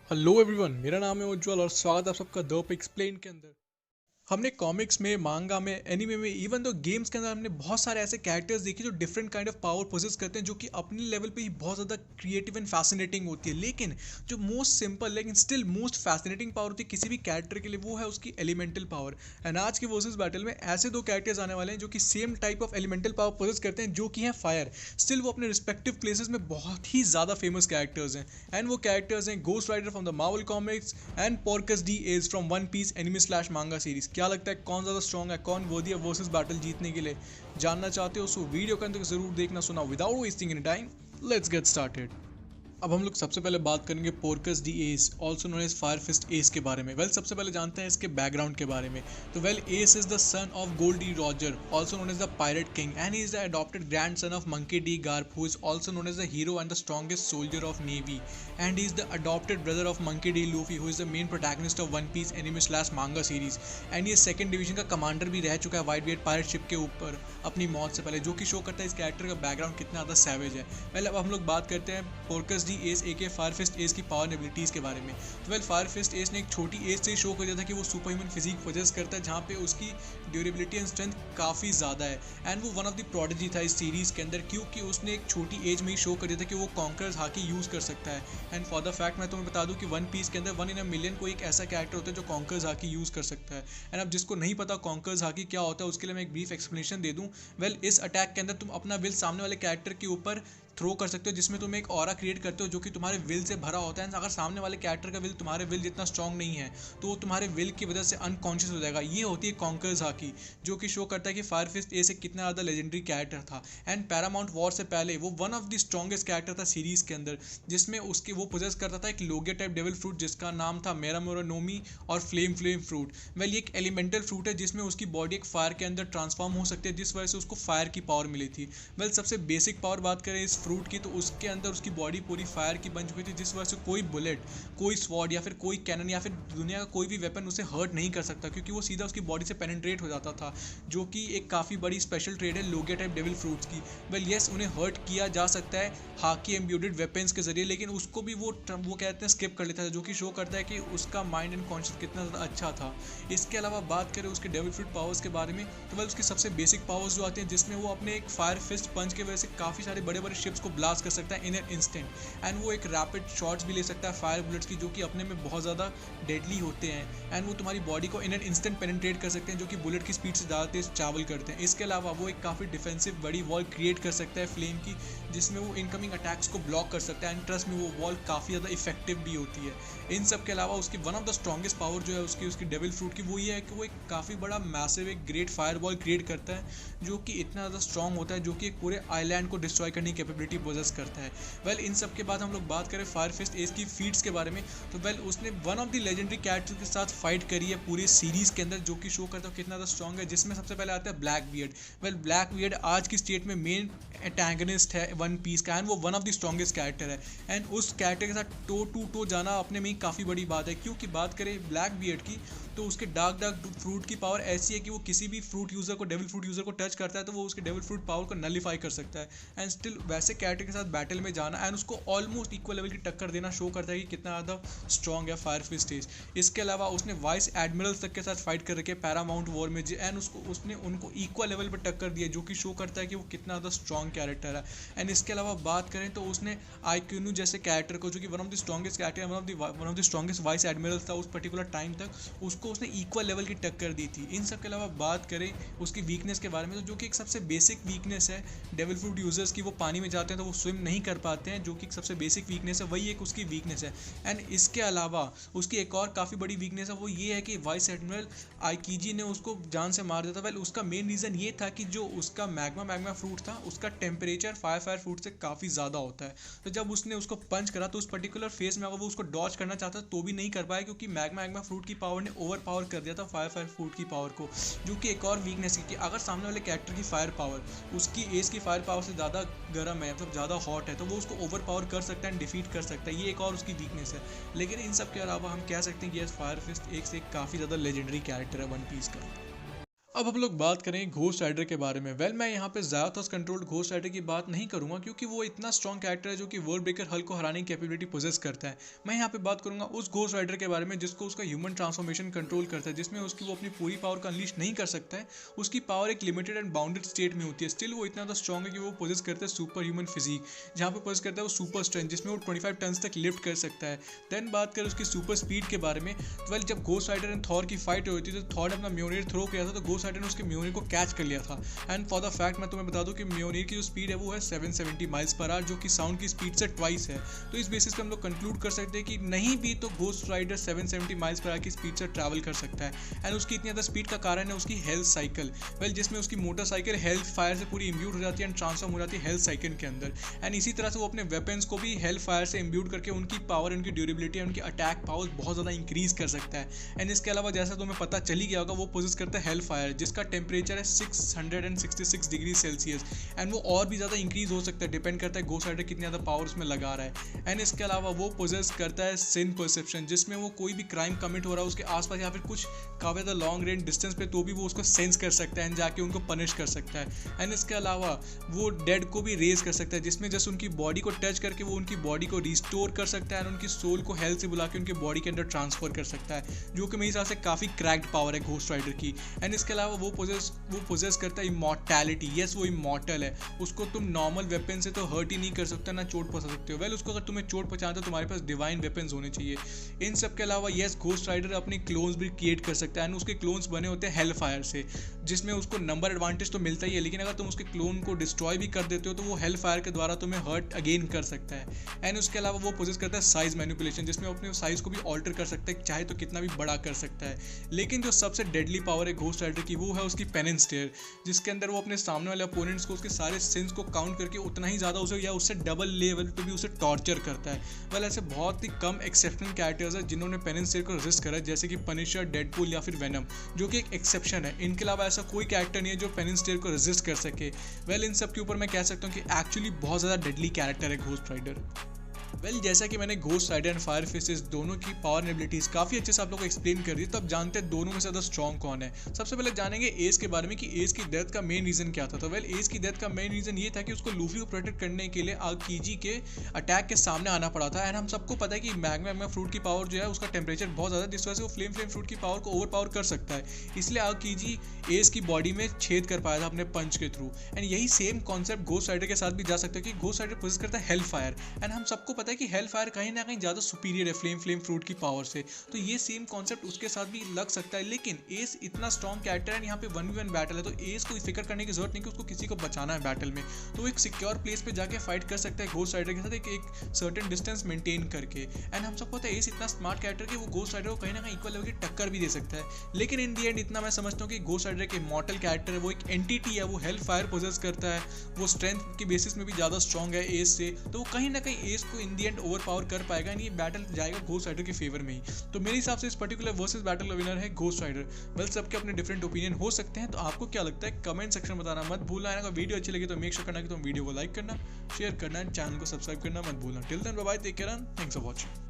Hello everyone, मेरा नाम है उज्जवल और स्वागत है आप सबका द एक्सप्लेन के अंदर। हमने कॉमिक्स में, मांगा में, एनिमे में, इवन तो गेम्स के अंदर हमने बहुत सारे ऐसे कैरेक्टर्स देखे जो different kind of power possess करते हैं, जो कि अपने लेवल पे ही बहुत ज़्यादा क्रिएटिव एंड फैसिनेटिंग होती है। लेकिन जो मोस्ट सिंपल लेकिन स्टिल मोस्ट फैसिनेटिंग पावर होती है किसी भी कैरेक्टर के लिए, वो है उसकी एलिमेंटल पावर। एंड आज के वर्सेस बैटल में ऐसे दो कैरेक्टर्स आने वाले हैं जो कि same type of elemental power possess करते हैं, जो कि हैं फायर। स्टिल वो अपने रिस्पेक्टिव प्लेसेस में बहुत ही ज़्यादा फेमस कैरेक्टर्स हैं। एंड वो कैरेक्टर्स हैं Ghost Rider from the Marvel Comics and Portgas D Ace from One Piece anime slash manga series. क्या लगता है कौन ज़्यादा स्ट्रॉन्ग है, कौन वर्दी है वर्सेस बैटल जीतने के लिए? जानना चाहते हो सो वीडियो के अंदर जरूर देखना। सुना without wasting any time, let's get started. अब हम लोग सबसे पहले बात करेंगे Portgas D Ace, also known as Fire Fist Ace के बारे में। सबसे पहले जानते हैं इसके बैकग्राउंड के बारे में। तो Ace is the son of Goldie Roger, also known as the pirate king, and he is the adopted grandson of Monkey D Garp, who is also known as the hero and the strongest soldier of navy, and he is the adopted brother of Monkey D Luffy, who is the main protagonist of One Piece anime slash manga series. And ये second division का commander भी रह चुका है white beard pirate ship के ऊपर अपनी मौत से पहले, जो कि शो करता है इस कैरेक्टर का बैकग्राउंड कितना ज़्यादा सैवेज है। अब हम लोग बात करते हैं पोर्कस डी एस ए के फायर फिस्ट एस की पावर एबिलिटीज़ के बारे में। तो फायर फिस्ट एस ने एक छोटी एज से शो कर दिया था कि वो सुपर ह्यूमन फिजिक पोजेस करता है, जहाँ पे उसकी ड्यूरेबिलिटी एंड स्ट्रेंथ काफ़ी ज़्यादा है। एंड वो वन ऑफ द प्रोडिजी था इस सीरीज़ के अंदर, क्योंकि उसने एक छोटी एज में ही शो कर दिया था कि वो कॉन्करर्स हाकी यूज़ कर सकता है। एंड फॉर द फैक्ट मैं तुम्हें बता दूं कि वन पीस के अंदर 1 in a million को एक ऐसा कैरेक्टर होता है जो कॉन्कर्स हाकी यूज़ कर सकता है। एंड अब जिसको नहीं पता कॉन्कर्स हाकी क्या होता है, उसके लिए मैं एक ब्रीफ एक्सप्लेनेशन दे दूं। इस अटैक के अंदर तुम अपना विल सामने वाले कैरेक्टर के ऊपर थ्रो कर सकते हो, जिसमें तुम एक ऑरा क्रिएट करते हो जो कि तुम्हारे विल से भरा होता है। अगर सामने वाले कैरेक्टर का विल तुम्हारे विल जितना स्ट्रॉन्ग नहीं है तो वो तुम्हारे विल की वजह से अनकॉन्शियस हो जाएगा। ये होती है कॉन्कर्स हाकी, जो कि शो करता है कि फायर फिस्ट ए से कितना ज़्यादा लेजेंडरी कैरेक्टर था। एंड पैरामाउंट वॉर से पहले वो one of the strongest character था सीरीज के अंदर, जिसमें उसके वो पोजेस करता था एक लोगिया टाइप डेविल फ्रूट जिसका नाम था मेरामोरानोमी और फ्लेम फ्रूट। ये एक एलिमेंटल फ्रूट है जिसमें उसकी बॉडी एक फायर के अंदर ट्रांसफॉर्म हो सकती है, जिस वजह से उसको फायर की पावर मिली थी। सबसे बेसिक पावर बात करें इस फ्रूट की, तो उसके अंदर उसकी बॉडी पूरी फायर की बन चुकी थी, जिस वजह से कोई बुलेट, कोई स्वॉर्ड या फिर कोई कैनन या फिर दुनिया का कोई भी वेपन उसे हर्ट नहीं कर सकता, क्योंकि वो सीधा उसकी बॉडी से पेनिट्रेट हो जाता था, जो कि एक काफ़ी बड़ी स्पेशल ट्रेड है लोगिया टाइप डेविल फ्रूट्स की। यस, उन्हें हर्ट किया जा सकता है हाकी एम्ब्यूडेड वेपन्स के जरिए, लेकिन उसको भी वो कहते हैं स्किप कर लेता है, जो कि शो करता है कि उसका माइंड एंड कॉन्शियस कितना ज़्यादा अच्छा था। इसके अलावा बात करें उसके डेविल फ्रूट पावर्स के बारे में, तो उसकी सबसे बेसिक पावर्स जो आती हैं, जिसमें वो अपने एक फायर फिस्ट पंच की वजह से काफ़ी सारे बड़े बड़े शिप्स को ब्लास्ट कर सकता है इन एन इंस्टेंट। एंड वो एक रैपिड शॉट्स भी ले सकता है फायर बुलेट्स की, जो कि अपने में बहुत ज़्यादा डेडली होते हैं। एंड वो तुम्हारी बॉडी को इन एन इंस्टेंट पेनिट्रेट कर सकते हैं, जो कि बुलेट की स्पीड से ज़्यादा तेज ट्रैवल करते हैं। इसके अलावा वो एक काफ़ी डिफेंसिव बड़ी वॉल क्रिएट कर सकता है फ्लेम की, जिसमें वो इनकमिंग अटैक्स को ब्लॉक कर सकता है। एंड ट्रस्ट में वो वॉल काफ़ी ज़्यादा इफेक्टिव भी होती है। इन सब के अलावा उसकी one of the strongest power जो है उसकी डेविल फ्रूट की, वो ये है कि वो एक काफ़ी बड़ा मैसिव एक ग्रेट फायर बॉल क्रिएट करता है, जो कि इतना ज़्यादा स्ट्रॉन्ग होता है, जो कि एक पूरे आइलैंड को डिस्ट्रॉय करने की कैपेबिलिटी पोजेस करता है। इन सब के बाद हम लोग बात करें फायर फिस्ट एस की फीट्स के बारे में, तो उसने one of the legendary character के साथ फाइट करी है पूरी सीरीज के अंदर, जो कि शो करता है कितना ज़्यादा स्ट्रॉन्ग है। जिसमें सबसे पहले आता है ब्लैक बियर्ड। ब्लैक बियर्ड आज की स्टेट में मेन एंटागनिस्ट है वन पीस का, एंड वो one of the strongest character है। एंड उस कैरेक्टर के साथ टो टू टो जाना अपने में ही काफ़ी बड़ी बात है, क्योंकि बात करें ब्लैक बियर्ड की, तो उसके डार्क फ्रूट की पावर ऐसी है कि वो किसी भी फ्रूट यूज़र को, डेविल फ्रूट यूज़र को टच करता है तो वो उसके डेविल फ्रूट पावर को नलीफाई कर सकता है। एंड स्टिल वैसे कैरेक्टर के साथ बैटल में जाना एंड उसको ऑलमोस्ट इक्वल लेवल की टक्कर देना शो करता है कि कितना ज़्यादा स्ट्रॉन्ग है फायर फिस्ट एस। इसके अलावा उसने वाइस एडमिरल्स तक के साथ फाइट कर रखे पैरामाउंट वॉर में, एंड उसने उनको इक्वल लेवल पर टक्कर दी है, जो कि शो करता है कि वो कितना ज़्यादा स्ट्रॉन्ग कैरेक्टर है। एंड इसके अलावा बात करें तो उसने आइक्यूनू जैसे कैरेक्टर को, जो कि one of the strongest character, one of the strongest vice Admirals था उस पर्टिकुलर टाइम तक, उसको उसने इक्वल लेवल की टक्कर दी थी। इन सब के अलावा बात करें उसकी वीकनेस के बारे में, तो जो कि एक सबसे बेसिक वीकनेस है डेविल फ्रूट यूजर्स की, वो पानी में जाते हैं तो वो स्विम नहीं कर पाते हैं, जो कि सबसे बेसिक वीकनेस है, वही एक उसकी वीकनेस है। एंड इसके अलावा उसकी एक और काफ़ी बड़ी वीकनेस है, वो ये है कि वाइस एडमिरल आइकीजी ने उसको जान से मार दिया था। उसका मेन रीज़न ये था कि जो उसका मैग्मा फ्रूट था, उसका टेम्परेचर फायर फ्रूट से काफ़ी ज़्यादा होता है। तो जब उसने उसको पंच करा तो उस पर्टिकुलर फेस में अगर वो उसको डॉच करना चाहता तो भी नहीं कर पाया, क्योंकि मैग्मा फ्रूट की पावर ने ओवर पावर कर दिया था फायर फ्रूट की पावर को, जो कि एक और वीकनेस है कि अगर सामने वाले कैरेक्टर की फायर पावर उसकी एज की फायर पावर से ज़्यादा गर्म है, मतलब ज़्यादा हॉट है, तो वो उसको ओवर पावर कर सकता है एंड डिफीट कर सकता है। ये एक और उसकी वीकनेस है। लेकिन इन सब के अलावा हम कह सकते हैं कि यस, फायर फिस्ट एक से एक काफ़ी ज़्यादा लेजेंडरी कैरेक्टर है वन पीस का। अब हम लोग बात करें घोस्ट राइडर के बारे में। मैं यहाँ पे ज़्यादातर कंट्रोल्ड घोस्ट राइडर की बात नहीं करूँगा क्योंकि वो इतना स्ट्रॉन्ग कैरेक्टर है जो कि वर्ल्ड ब्रेकर हल्क को हराने की कैपेबिलिटी पोजेस करता है। मैं यहाँ पे बात करूँगा उस घोस्ट राइडर के बारे में जिसको उसका ह्यूमन ट्रांसफॉर्मेशन कंट्रोल करता है, जिसमें उसकी वो अपनी पूरी पावर का अनलीश नहीं कर सकता है। उसकी पावर एक लिमिटेड एंड बाउंडेड स्टेट में होती है। स्टिल वो इतना ज़्यादा स्ट्रॉन्ग है कि वो पोजेस करता है सुपर ह्यूमन फिजिक, जहाँ पे पोजेस करता है वो सुपर स्ट्रेंथ, जिसमें वो 25 टन तक लिफ्ट कर सकता है। देन बात करें उसकी सुपर स्पीड के बारे में, जब घोस्ट राइडर एंड थॉर की फाइट हुई थी तो थॉर ने अपना म्योनिर थ्रो किया था तो घोस्ट राइडर ने उसके म्योनिर को कैच कर लिया था। एंड फॉर द फैक्ट मैं तुम्हें बता दूं कि म्योनिर की जो स्पीड है वो है 770 माइल्स पर आवर, जो कि साउंड की स्पीड से ट्वाइस है। तो इस बेसिस पे हम लोग कंक्लूड कर सकते हैं कि नहीं भी तो Ghost Rider 770 miles per hour की स्पीड से ट्रैवल कर सकता है। एंड उसकी इतनी ज़्यादा स्पीड का कारण है उसकी हेल्थ साइकिल, जिसमें उसकी मोटरसाइकिल हेल्थ फायर से पूरी इम्ब्यूड हो जाती है एंड ट्रांसफॉर्म हो जाती है हेल्थ साइकिल के अंदर। एंड इसी तरह से वो अपने वेपन्स को भी हेल्थ फायर से इम्ब्यूड करके उनकी पावर, उनकी ड्यूरेबिलिटी, उनकी अटैक पावर बहुत ज़्यादा इंक्रीज कर सकता है। एंड इसके अलावा जैसा तुम्हें पता चल ही गया होगा वो पोजेस करता है हेल फायर, जिसका टेम्परेचर है 666 डिग्री सेल्सियस। एंड वो और भी ज़्यादा इंक्रीज हो सकता है, डिपेंड करता है घोस्ट राइडर कितनी ज़्यादा पावर उसमें लगा रहा है। एंड इसके अलावा वो पोजेस करता है सिन परसेप्शन, जिसमें वो कोई भी क्राइम कमिट हो रहा है उसके आसपास या फिर कुछ काफ़ी ज़्यादा लॉन्ग रेंज डिस्टेंस पे तो भी वो उसको सेंस कर सकता है एंड जाके उनको पनिश कर सकता है। एंड इसके अलावा वो डेड को भी रेज कर सकता है, जिसमें जस्ट उनकी बॉडी को टच करके वो उनकी बॉडी को रिस्टोर कर सकता है एंड उनकी सोल को हेल्थ से बुला के उनके बॉडी के अंदर ट्रांसफर कर सकता है, जो कि मेरे हिसाब से काफ़ी क्रैक्ड पावर है घोस्ट राइडर की। एंड इसके अलावा वो पोजेस करता है इमॉर्टैलिटी। यस, वो इमॉर्टल है, उसको तुम नॉर्मल वेपन से तो हर्ट ही नहीं कर सकते ना चोट पहुंचा सकते हो। उसको अगर तुम्हें चोट पहुंचाना तो तुम्हारे पास डिवाइन वेपन्स होने चाहिए। इन सब के अलावा यस, घोस्ट राइडर अपने क्लोन्स भी क्रिएट कर सकता है एंड उसके क्लोन्स बने होते हैं हेल फायर से, जिसमें उसको नंबर एडवांटेज तो मिलता ही है, लेकिन अगर तुम उसके क्लोन को डिस्ट्रॉय भी कर देते हो तो वो हेल फायर के द्वारा तुम्हें हर्ट अगेन कर सकता है। एंड उसके अलावा वो पोजेस करता है साइज मैनिपुलेशन, जिसमें अपने साइज को भी ऑल्टर कर सकता है, चाहे तो कितना भी बड़ा कर सकता है। लेकिन जो सबसे डेडली पावर है घोस्ट राइडर की वो है उसकी पेन एंड स्टेयर, जिसके अंदर वो अपने सामने वाले अपोनेंट्स को उसके सारे सिंस को काउंट करके उतना ही ज़्यादा उसे या उससे डबल लेवल पे भी उसे टॉर्चर करता है। ऐसे बहुत ही कम एक्सेप्शनल कैरेक्टर्स है जिन्होंने पेन एंड स्टेयर को रेजिस्ट करा है, जैसे कि पनिशर, डेडपूल या फिर वेनम, जो कि एक एक्सेप्शन है। इनके अलावा ऐसा कोई कैरेक्टर नहीं है जो पेन एंड स्टेयर को रेजिस्ट कर सके। इन सब के ऊपर मैं कह सकता हूँ कि एक्चुअली बहुत ज़्यादा डेडली कैरेक्टर है घोस्ट राइडर। जैसा कि मैंने Ghost Rider and fire faces दोनों की पावर एबिलिटीज काफ़ी अच्छे से आप लोगों को एक्सप्लेन कर दी, तो अब जानते हैं दोनों में से ज़्यादा स्ट्रॉन्ग कौन है। सबसे पहले जानेंगे एस के बारे में कि एस की डेथ का मेन रीज़न क्या था। तो एस की डेथ का मेन रीज़न ये था कि उसको लूफी को प्रोटेक्ट करने के लिए आकीजी के अटैक के सामने आना पड़ा था। एंड हम सबको पता है कि मैग्मा फ्रूट की पावर जो है उसका टेम्परेचर बहुत ज़्यादा, जिस वजह से वो फ्लेम फ्रूट की पावर को ओवर पावर कर सकता है। इसलिए आकीजी एस की बॉडी में छेद कर पाया था अपने पंच के थ्रू। एंड यही सेम कॉन्सेप्ट घोस्ट राइडर के साथ भी जा सकता है कि घोस्ट राइडर पोजेस करता है हेल फायर। एंड हम सबको पता है कि हेल फायर कहीं ना कहीं ज़्यादा सुपीरियर है फ्लेम फ्रूट की पावर से, तो ये सेम कॉन्सेप्ट उसके साथ भी लग सकता है। लेकिन एस इतना स्ट्रॉन्ग कैरेक्टर है, यहाँ पे 1v1 बैटल है, तो एस को फिक्र करने की जरूरत नहीं कि उसको किसी को बचाना है बैटल में, तो एक सिक्योर प्लेस पे जाके फाइट कर सकता है घोस्ट राइडर के साथ एक सर्टेन डिस्टेंस मेंटेन करके। एंड हम सबको पता है एस इतना स्मार्ट कैरेक्टर कि वो घोस्ट राइडर को कहीं ना कहीं इक्वल लेवल की टक्कर भी दे सकता है। लेकिन इन दी एंड इतना मैं समझता हूँ कि घोस्ट राइडर एक इमॉर्टल कैरेक्टर है, वो एक एंटिटी है, वो हेल फायर पोजेस करता है, वो स्ट्रेंथ के बेसिस में भी ज़्यादा स्ट्रॉन्ग है एस से, तो वो कहीं ना कहीं एस को इन दी एंड ओवर पावर कर पाएगा। ये बैटल जाएगा घोस्ट राइडर के फेवर में ही। तो मेरे हिसाब से इस पर्टिकुलर वर्सेस बैटल का विनर है घोस्ट राइडर। सबके अपने डिफरेंट ओपिनियन हो सकते हैं, तो आपको क्या लगता है कमेंट सेक्शन में बताना मत भूलना। अगर वीडियो अच्छी लगी तो मेक श्योर करना कि तुम वीडियो को लाइक करना, शेयर करना, चैनल को सब्सक्राइब करना मत भूलना। Till then bye bye, take care and thanks for watching.